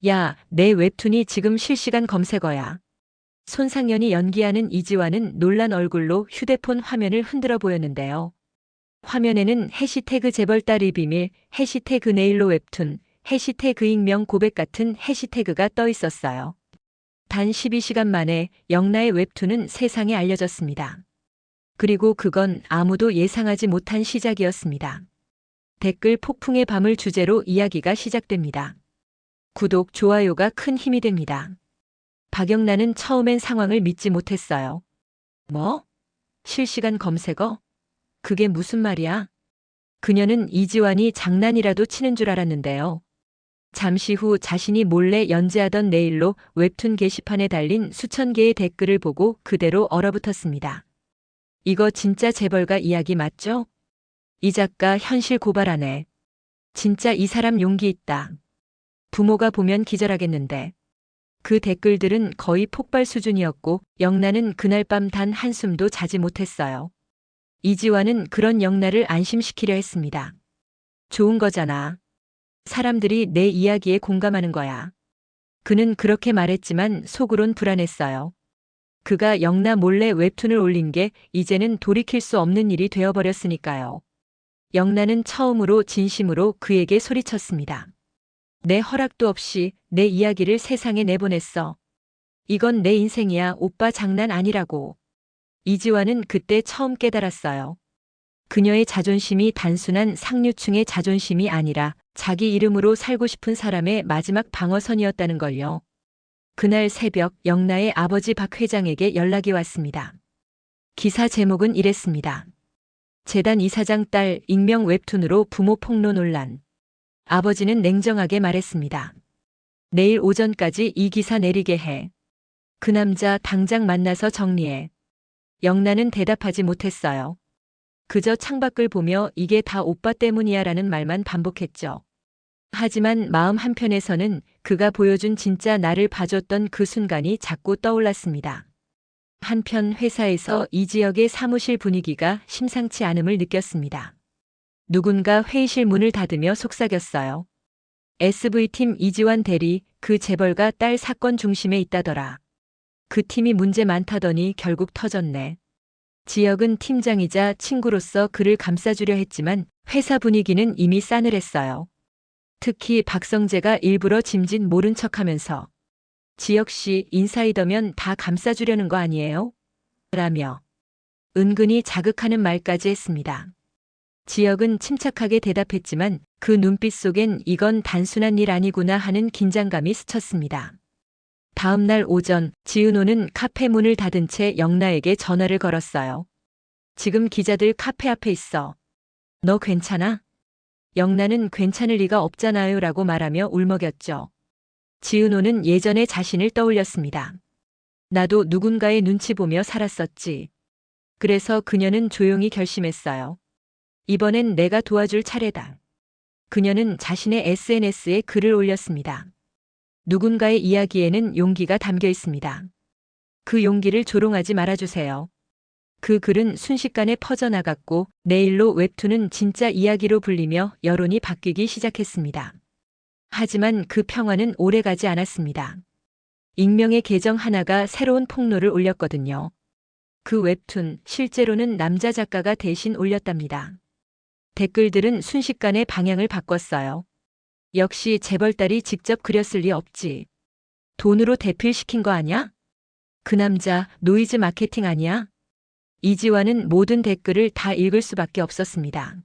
야, 내 웹툰이 지금 실시간 검색어야. 손상연이 연기하는 이지화는 놀란 얼굴로 휴대폰 화면을 흔들어 보였는데요. 화면에는 해시태그 재벌딸이 비밀, 해시태그 네일로 웹툰, 해시태그 익명 고백 같은 해시태그가 떠 있었어요. 단 12시간 만에 영나의 웹툰은 세상에 알려졌습니다. 그리고 그건 아무도 예상하지 못한 시작이었습니다. 댓글 폭풍의 밤을 주제로 이야기가 시작됩니다. 구독, 좋아요가 큰 힘이 됩니다. 박영란은 처음엔 상황을 믿지 못했어요. 뭐? 실시간 검색어? 그게 무슨 말이야? 그녀는 이지환이 장난이라도 치는 줄 알았는데요. 잠시 후 자신이 몰래 연재하던 네일로 웹툰 게시판에 달린 수천 개의 댓글을 보고 그대로 얼어붙었습니다. 이거 진짜 재벌가 이야기 맞죠? 이 작가 현실 고발하네. 진짜 이 사람 용기 있다. 부모가 보면 기절하겠는데. 그 댓글들은 거의 폭발 수준이었고 영나는 그날 밤 단 한숨도 자지 못했어요. 이지환은 그런 영나를 안심시키려 했습니다. 좋은 거잖아. 사람들이 내 이야기에 공감하는 거야. 그는 그렇게 말했지만 속으론 불안했어요. 그가 영나 몰래 웹툰을 올린 게 이제는 돌이킬 수 없는 일이 되어버렸으니까요. 영나는 처음으로 진심으로 그에게 소리쳤습니다. 내 허락도 없이 내 이야기를 세상에 내보냈어. 이건 내 인생이야. 오빠 장난 아니라고. 이지환은 그때 처음 깨달았어요. 그녀의 자존심이 단순한 상류층의 자존심이 아니라 자기 이름으로 살고 싶은 사람의 마지막 방어선이었다는 걸요. 그날 새벽 영나의 아버지 박 회장에게 연락이 왔습니다. 기사 제목은 이랬습니다. 재단 이사장 딸 익명 웹툰으로 부모 폭로 논란. 아버지는 냉정하게 말했습니다. 내일 오전까지 이 기사 내리게 해. 그 남자 당장 만나서 정리해. 영나는 대답하지 못했어요. 그저 창밖을 보며 이게 다 오빠 때문이야 라는 말만 반복했죠. 하지만 마음 한편에서는 그가 보여준 진짜 나를 봐줬던 그 순간이 자꾸 떠올랐습니다. 한편 회사에서 이 지역의 사무실 분위기가 심상치 않음을 느꼈습니다. 누군가 회의실 문을 닫으며 속삭였어요. SV팀 이지환 대리, 그 재벌가 딸 사건 중심에 있다더라. 그 팀이 문제 많다더니 결국 터졌네. 지역은 팀장이자 친구로서 그를 감싸주려 했지만 회사 분위기는 이미 싸늘했어요. 특히 박성재가 일부러 짐짓 모른 척하면서 지역시 인사이더면 다 감싸주려는 거 아니에요? 라며 은근히 자극하는 말까지 했습니다. 지역은 침착하게 대답했지만 그 눈빛 속엔 이건 단순한 일 아니구나 하는 긴장감이 스쳤습니다. 다음 날 오전 지은호는 카페 문을 닫은 채 영나에게 전화를 걸었어요. 지금 기자들 카페 앞에 있어. 너 괜찮아? 영나는 괜찮을 리가 없잖아요 라고 말하며 울먹였죠. 지은호는 예전의 자신을 떠올렸습니다. 나도 누군가의 눈치 보며 살았었지. 그래서 그녀는 조용히 결심했어요. 이번엔 내가 도와줄 차례다. 그녀는 자신의 SNS에 글을 올렸습니다. 누군가의 이야기에는 용기가 담겨 있습니다. 그 용기를 조롱하지 말아주세요. 그 글은 순식간에 퍼져나갔고 네일로 웹툰은 진짜 이야기로 불리며 여론이 바뀌기 시작했습니다. 하지만 그 평화는 오래가지 않았습니다. 익명의 계정 하나가 새로운 폭로를 올렸거든요. 그 웹툰 실제로는 남자 작가가 대신 올렸답니다. 댓글들은 순식간에 방향을 바꿨어요. 역시 재벌딸이 직접 그렸을 리 없지. 돈으로 대필시킨 거 아냐? 그 남자 노이즈 마케팅 아니야? 이지환은 모든 댓글을 다 읽을 수밖에 없었습니다.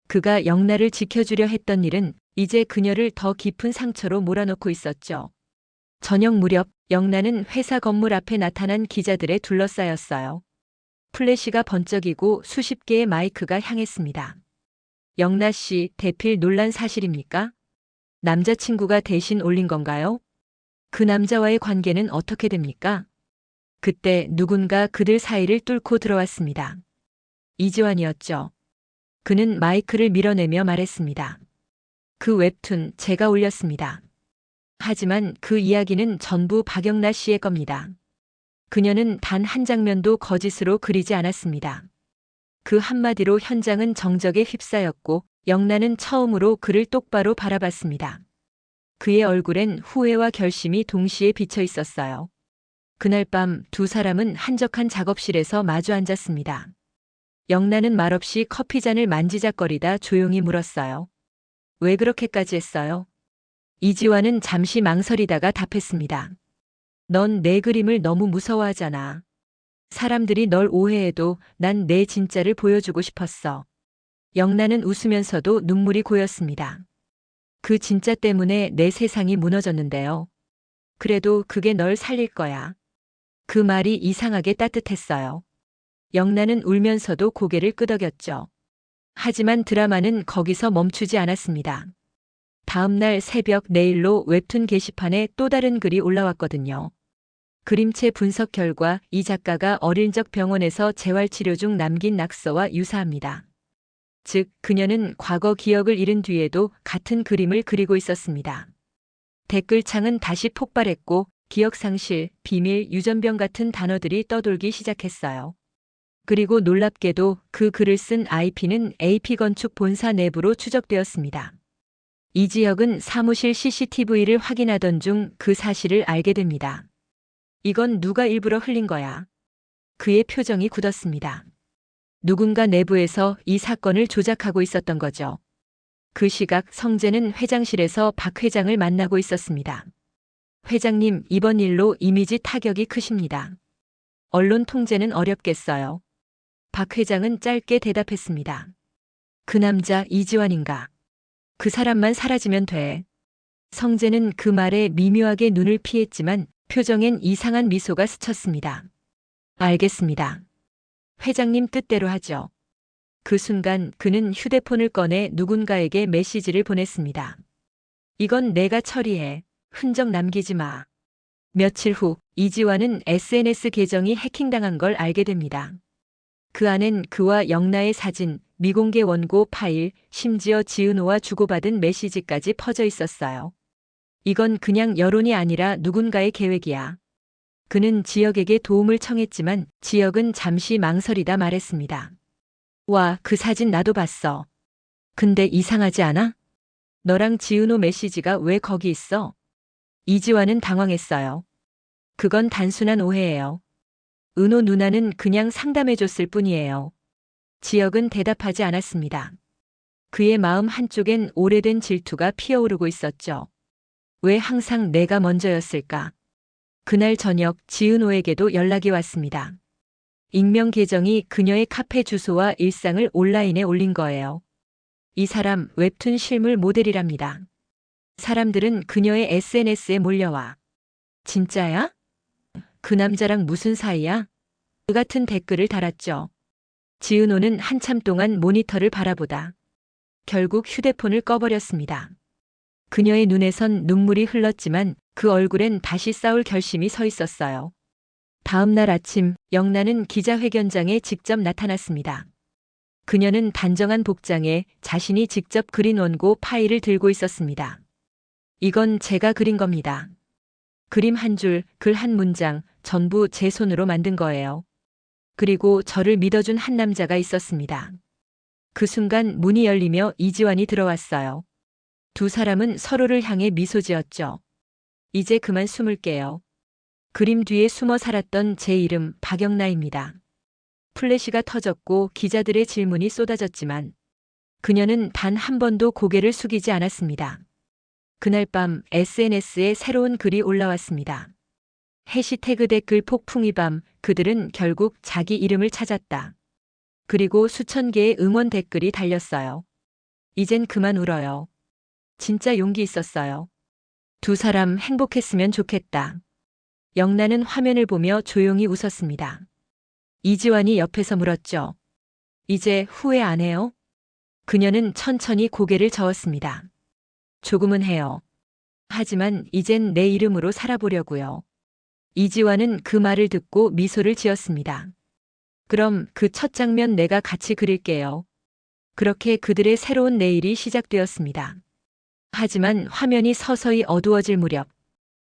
그가 영나를 지켜주려 했던 일은 이제 그녀를 더 깊은 상처로 몰아넣고 있었죠. 저녁 무렵 영나는 회사 건물 앞에 나타난 기자들에 둘러싸였어요. 플래시가 번쩍이고 수십 개의 마이크가 향했습니다. 영나 씨, 대필 논란 사실입니까? 남자친구가 대신 올린 건가요? 그 남자와의 관계는 어떻게 됩니까? 그때 누군가 그들 사이를 뚫고 들어왔습니다. 이지환이었죠. 그는 마이크를 밀어내며 말했습니다. 그 웹툰 제가 올렸습니다. 하지만 그 이야기는 전부 박영나 씨의 겁니다. 그녀는 단 한 장면도 거짓으로 그리지 않았습니다. 그 한마디로 현장은 정적에 휩싸였고 영나는 처음으로 그를 똑바로 바라봤습니다. 그의 얼굴엔 후회와 결심이 동시에 비쳐 있었어요. 그날 밤 두 사람은 한적한 작업실에서 마주 앉았습니다. 영란은 말없이 커피잔을 만지작거리다 조용히 물었어요. 왜 그렇게까지 했어요? 이지환은 잠시 망설이다가 답했습니다. 넌 내 그림을 너무 무서워하잖아. 사람들이 널 오해해도 난 내 진짜를 보여주고 싶었어. 영란은 웃으면서도 눈물이 고였습니다. 그 진짜 때문에 내 세상이 무너졌는데요. 그래도 그게 널 살릴 거야. 그 말이 이상하게 따뜻했어요. 영란은 울면서도 고개를 끄덕였죠. 하지만 드라마는 거기서 멈추지 않았습니다. 다음 날 새벽 내일로 웹툰 게시판에 또 다른 글이 올라왔거든요. 그림체 분석 결과 이 작가가 어릴 적 병원에서 재활치료 중 남긴 낙서와 유사합니다. 즉, 그녀는 과거 기억을 잃은 뒤에도 같은 그림을 그리고 있었습니다. 댓글창은 다시 폭발했고 기억상실, 비밀, 유전병 같은 단어들이 떠돌기 시작했어요. 그리고 놀랍게도 그 글을 쓴 IP는 AP건축 본사 내부로 추적되었습니다. 이지혁은 사무실 CCTV를 확인하던 중 그 사실을 알게 됩니다. 이건 누가 일부러 흘린 거야. 그의 표정이 굳었습니다. 누군가 내부에서 이 사건을 조작하고 있었던 거죠. 그 시각 성재는 회장실에서 박 회장을 만나고 있었습니다. 회장님, 이번 일로 이미지 타격이 크십니다. 언론 통제는 어렵겠어요. 박 회장은 짧게 대답했습니다. 그 남자 이지환인가? 그 사람만 사라지면 돼. 성재는 그 말에 미묘하게 눈을 피했지만 표정엔 이상한 미소가 스쳤습니다. 알겠습니다. 회장님 뜻대로 하죠. 그 순간 그는 휴대폰을 꺼내 누군가에게 메시지를 보냈습니다. 이건 내가 처리해. 흔적 남기지 마. 며칠 후 이지환은 SNS 계정이 해킹당한 걸 알게 됩니다. 그 안엔 그와 영나의 사진, 미공개 원고 파일, 심지어 지은호와 주고받은 메시지까지 퍼져 있었어요. 이건 그냥 여론이 아니라 누군가의 계획이야. 그는 지역에게 도움을 청했지만 지역은 잠시 망설이다 말했습니다. 와, 그 사진 나도 봤어. 근데 이상하지 않아? 너랑 지은호 메시지가 왜 거기 있어? 이지환은 당황했어요. 그건 단순한 오해예요. 은호 누나는 그냥 상담해줬을 뿐이에요. 지역은 대답하지 않았습니다. 그의 마음 한쪽엔 오래된 질투가 피어오르고 있었죠. 왜 항상 내가 먼저였을까? 그날 저녁 지은호에게도 연락이 왔습니다. 익명 계정이 그녀의 카페 주소와 일상을 온라인에 올린 거예요. 이 사람 웹툰 실물 모델이랍니다. 사람들은 그녀의 SNS에 몰려와. 진짜야? 그 남자랑 무슨 사이야? 그 같은 댓글을 달았죠. 지은호는 한참 동안 모니터를 바라보다 결국 휴대폰을 꺼버렸습니다. 그녀의 눈에선 눈물이 흘렀지만 그 얼굴엔 다시 싸울 결심이 서 있었어요. 다음 날 아침 영란은 기자회견장에 직접 나타났습니다. 그녀는 단정한 복장에 자신이 직접 그린 원고 파일을 들고 있었습니다. 이건 제가 그린 겁니다. 그림 한 줄, 글 한 문장, 전부 제 손으로 만든 거예요. 그리고 저를 믿어준 한 남자가 있었습니다. 그 순간 문이 열리며 이지환이 들어왔어요. 두 사람은 서로를 향해 미소 지었죠. 이제 그만 숨을게요. 그림 뒤에 숨어 살았던 제 이름 박영나입니다. 플래시가 터졌고 기자들의 질문이 쏟아졌지만 그녀는 단 한 번도 고개를 숙이지 않았습니다. 그날 밤 SNS에 새로운 글이 올라왔습니다. 해시태그 댓글 폭풍이 밤, 그들은 결국 자기 이름을 찾았다. 그리고 수천 개의 응원 댓글이 달렸어요. 이젠 그만 울어요. 진짜 용기 있었어요. 두 사람 행복했으면 좋겠다. 영란은 화면을 보며 조용히 웃었습니다. 이지환이 옆에서 물었죠. 이제 후회 안 해요? 그녀는 천천히 고개를 저었습니다. 조금은 해요. 하지만 이젠 내 이름으로 살아보려고요. 이지환은 그 말을 듣고 미소를 지었습니다. 그럼 그 첫 장면 내가 같이 그릴게요. 그렇게 그들의 새로운 내일이 시작되었습니다. 하지만 화면이 서서히 어두워질 무렵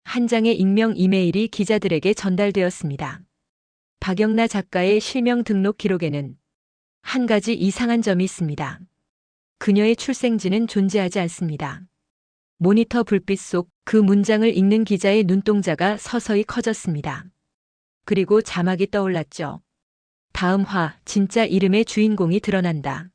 한 장의 익명 이메일이 기자들에게 전달되었습니다. 박영나 작가의 실명 등록 기록에는 한 가지 이상한 점이 있습니다. 그녀의 출생지는 존재하지 않습니다. 모니터 불빛 속 그 문장을 읽는 기자의 눈동자가 서서히 커졌습니다. 그리고 자막이 떠올랐죠. 다음 화, 진짜 이름의 주인공이 드러난다.